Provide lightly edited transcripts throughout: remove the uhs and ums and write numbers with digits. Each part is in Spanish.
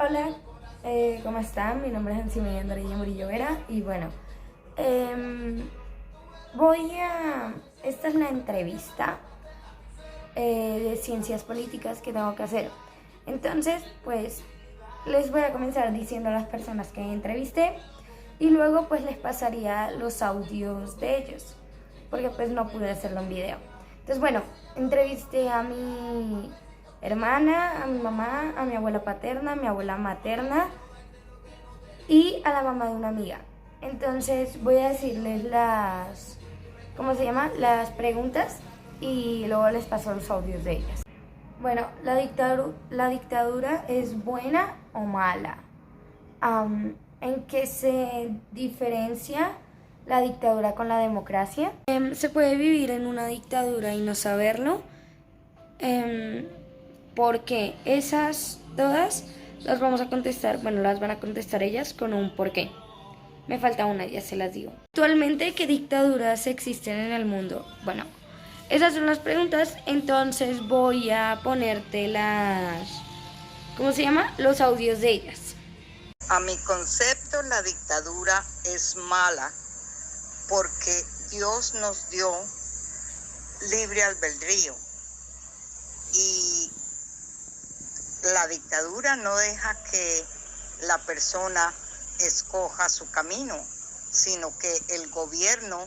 Hola, ¿cómo están? Mi nombre es Encimilla Andorilla Murillo Vera y bueno, em, esta es la entrevista de ciencias políticas que tengo que hacer. Entonces, pues les voy a comenzar diciendo a las personas que entrevisté y luego pues les pasaría los audios de ellos, porque pues no pude hacerlo en video. Entonces, bueno, entrevisté a mi hermana, a mi mamá, a mi abuela paterna, a mi abuela materna y a la mamá de una amiga. Entonces voy a decirles ¿cómo se llama? Las preguntas y luego les paso los audios de ellas. Bueno, ¿la dictadura es buena o mala? ¿En qué se diferencia la dictadura con la democracia? ¿Se puede vivir en una dictadura y no saberlo? Porque esas todas las vamos a contestar, bueno, las van a contestar ellas con un porqué. Me falta una, ya se las digo. Actualmente, ¿qué dictaduras existen en el mundo? Bueno, esas son las preguntas, entonces voy a ponerte ¿cómo se llama? Los audios de ellas. A mi concepto, la dictadura es mala porque Dios nos dio libre albedrío y la dictadura no deja que la persona escoja su camino, sino que el gobierno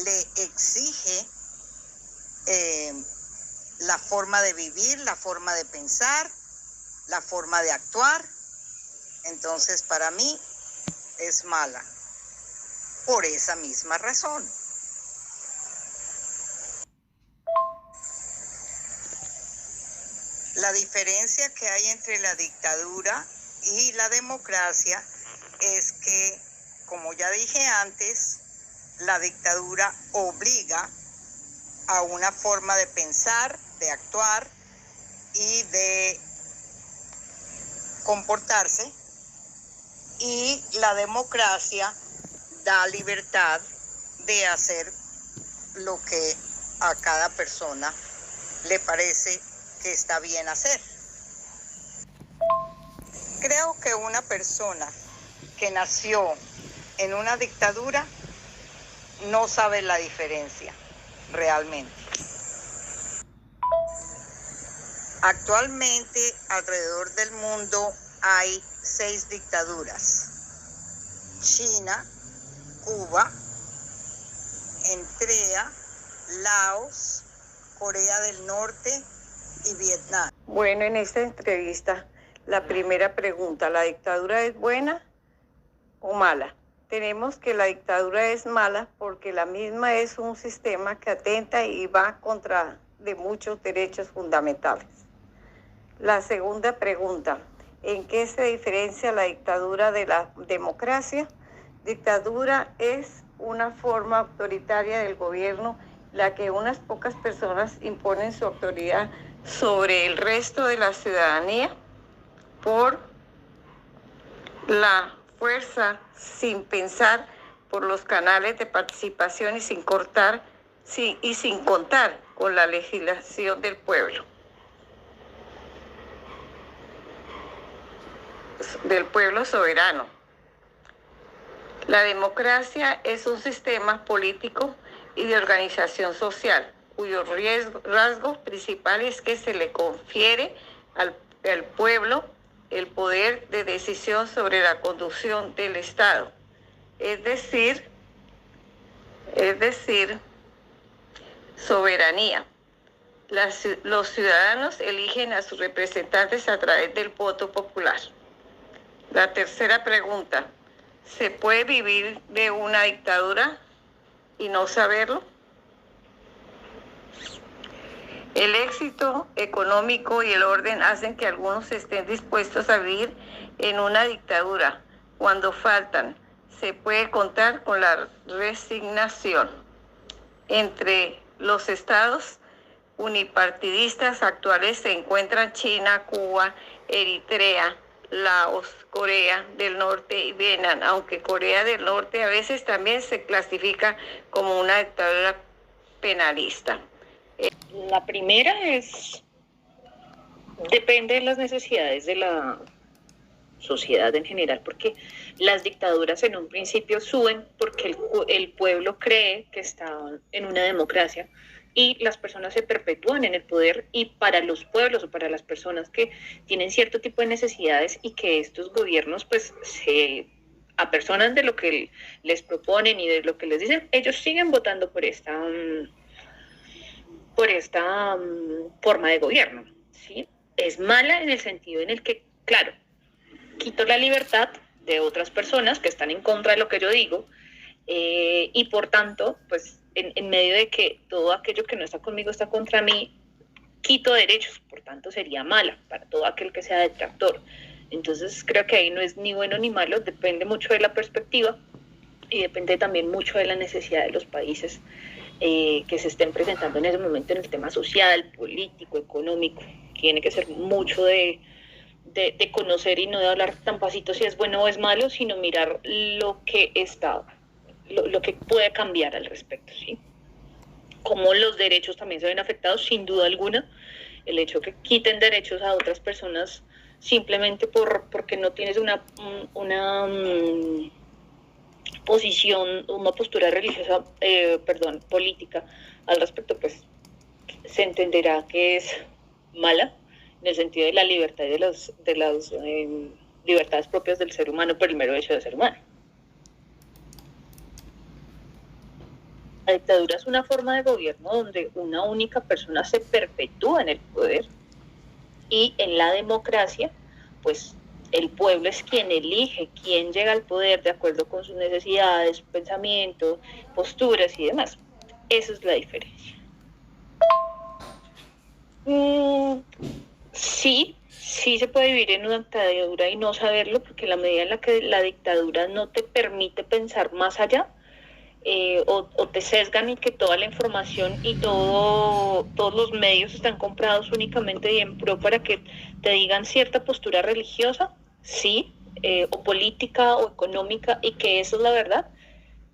le exige la forma de vivir, la forma de pensar, la forma de actuar. Entonces, para mí es mala por esa misma razón. La diferencia que hay entre la dictadura y la democracia es que, como ya dije antes, la dictadura obliga a una forma de pensar, de actuar y de comportarse, y la democracia da libertad de hacer lo que a cada persona le parece que está bien hacer. Creo que una persona que nació en una dictadura no sabe la diferencia realmente. Actualmente, alrededor del mundo hay 6 dictaduras: China, Cuba, Eritrea, Laos, Corea del Norte y Vietnam. Bueno, en esta entrevista, la primera pregunta: ¿la dictadura es buena o mala? Tenemos que la dictadura es mala porque la misma es un sistema que atenta y va contra de muchos derechos fundamentales. La segunda pregunta: ¿en qué se diferencia la dictadura de la democracia? Dictadura es una forma autoritaria del gobierno, la que unas pocas personas imponen su autoridad sobre el resto de la ciudadanía por la fuerza, sin pensar, por los canales de participación y sin contar con la legislación del pueblo soberano. La democracia es un sistema político y de organización social, cuyo rasgo principal es que se le confiere al pueblo el poder de decisión sobre la conducción del Estado. Es decir, soberanía. Los ciudadanos eligen a sus representantes a través del voto popular. La tercera pregunta: ¿se puede vivir de una dictadura y no saberlo? El éxito económico y el orden hacen que algunos estén dispuestos a vivir en una dictadura. Cuando faltan, se puede contar con la resignación. Entre los estados unipartidistas actuales se encuentran China, Cuba, Eritrea, Laos, Corea del Norte y Vietnam, aunque Corea del Norte a veces también se clasifica como una dictadura penalista. La primera depende de las necesidades sociedad en general, porque las dictaduras en un principio suben porque el pueblo cree que está en una democracia y las personas se perpetúan en el poder, y para los pueblos o para las personas que tienen cierto tipo de necesidades y que estos gobiernos pues se apersonan de lo que les proponen y de lo que les dicen, ellos siguen votando por esta forma de gobierno, ¿sí? Es mala en el sentido en el que, claro, quito la libertad de otras personas que están en contra de lo que yo digo, y por tanto, pues en medio de que todo aquello que no está conmigo está contra mí, quito derechos, por tanto sería mala para todo aquel que sea detractor. Entonces creo que ahí no es ni bueno ni malo, depende mucho de la perspectiva y depende también mucho de la necesidad de los países que se estén presentando en ese momento en el tema social, político, económico. Tiene que ser mucho de conocer y no de hablar tan pasito si es bueno o es malo, sino mirar lo que está, lo que puede cambiar al respecto, ¿sí? Cómo los derechos también se ven afectados, sin duda alguna. El hecho que quiten derechos a otras personas simplemente porque no tienes una posición, una postura religiosa, política al respecto, pues se entenderá que es mala en el sentido de la libertad y de las libertades propias del ser humano por el mero hecho de ser humano. La dictadura es una forma de gobierno donde una única persona se perpetúa en el poder, y en la democracia, pues el pueblo es quien elige quién llega al poder de acuerdo con sus necesidades, pensamientos, posturas y demás. Esa es la diferencia. Sí se puede vivir en una dictadura y no saberlo, porque en la medida en la que la dictadura no te permite pensar más allá, o te sesgan, y que toda la información y todos los medios están comprados únicamente y en pro para que te digan cierta postura religiosa, sí, o política o económica, y que eso es la verdad,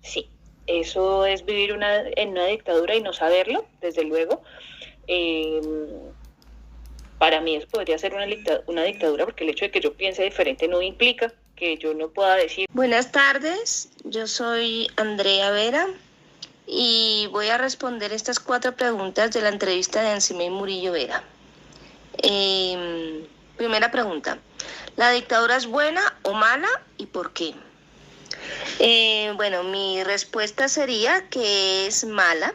sí. Eso es vivir en una dictadura y no saberlo, desde luego. Para mí eso podría ser una dictadura, porque el hecho de que yo piense diferente no implica que yo no pueda decir. Buenas tardes, yo soy Andrea Vera y voy a responder estas 4 preguntas de la entrevista de Ancimé Murillo Vera. Primera pregunta, ¿la dictadura es buena o mala y por qué? Bueno, mi respuesta sería que es mala,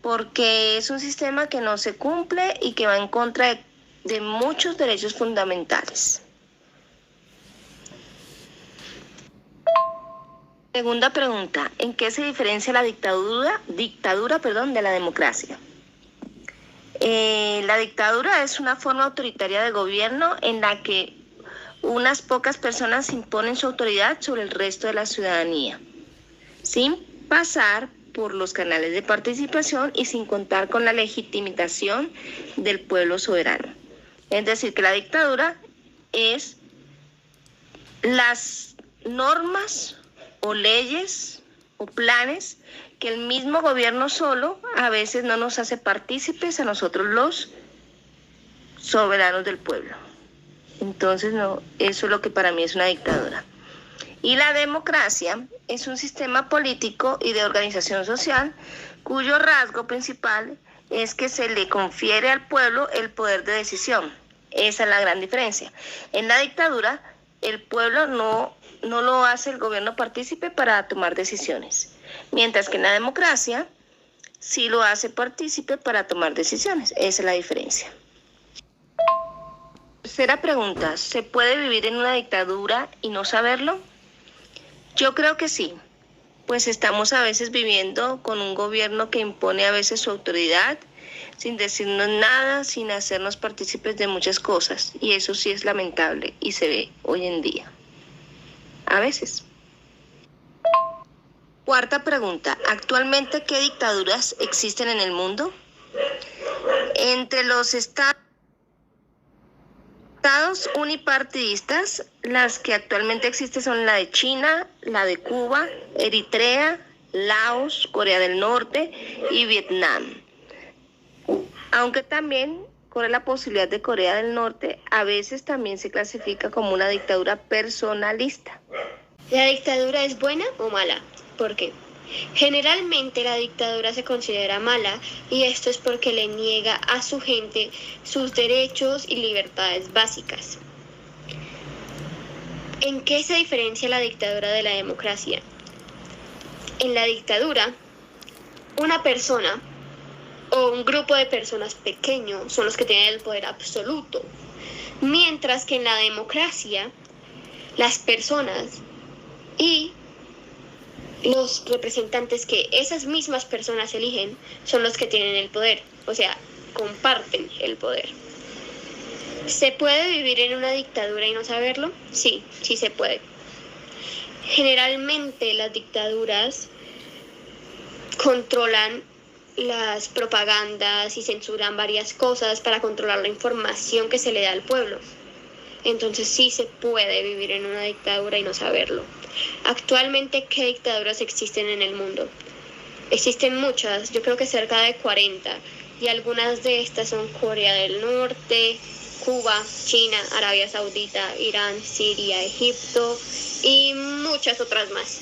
porque es un sistema que no se cumple y que va en contra de muchos derechos fundamentales. Segunda pregunta, ¿en qué se diferencia la dictadura de la democracia? La dictadura es una forma autoritaria de gobierno en la que unas pocas personas imponen su autoridad sobre el resto de la ciudadanía, sin pasar por los canales de participación y sin contar con la legitimación del pueblo soberano. Es decir, que la dictadura es las normas o leyes o planes que el mismo gobierno solo a veces no nos hace partícipes a nosotros los soberanos del pueblo. Entonces, no, eso es lo que para mí es una dictadura. Y la democracia es un sistema político y de organización social cuyo rasgo principal es que se le confiere al pueblo el poder de decisión. Esa es la gran diferencia. En la dictadura, el pueblo no lo hace el gobierno partícipe para tomar decisiones, mientras que en la democracia sí lo hace partícipe para tomar decisiones. Esa es la diferencia. Tercera pregunta, ¿se puede vivir en una dictadura y no saberlo? Yo creo que sí, pues estamos a veces viviendo con un gobierno que impone a veces su autoridad sin decirnos nada, sin hacernos partícipes de muchas cosas, y eso sí es lamentable y se ve hoy en día. A veces. Cuarta pregunta, ¿actualmente qué dictaduras existen en el mundo? Entre los estados unipartidistas, las que actualmente existen son la de China, la de Cuba, Eritrea, Laos, Corea del Norte y Vietnam. Aunque también corre la posibilidad de Corea del Norte, a veces también se clasifica como una dictadura personalista. ¿La dictadura es buena o mala? ¿Por qué? Generalmente la dictadura se considera mala y esto es porque le niega a su gente sus derechos y libertades básicas. ¿En qué se diferencia la dictadura de la democracia? En la dictadura, una persona o un grupo de personas pequeños son los que tienen el poder absoluto, mientras que en la democracia, las personas y los representantes que esas mismas personas eligen son los que tienen el poder, o sea, comparten el poder. ¿Se puede vivir en una dictadura y no saberlo? Sí, sí se puede. Generalmente las dictaduras controlan las propagandas y censuran varias cosas para controlar la información que se le da al pueblo. Entonces sí se puede vivir en una dictadura y no saberlo. Actualmente, ¿qué dictaduras existen en el mundo? Existen muchas, yo creo que cerca de 40, y algunas de estas son Corea del Norte, Cuba, China, Arabia Saudita, Irán, Siria, Egipto y muchas otras más.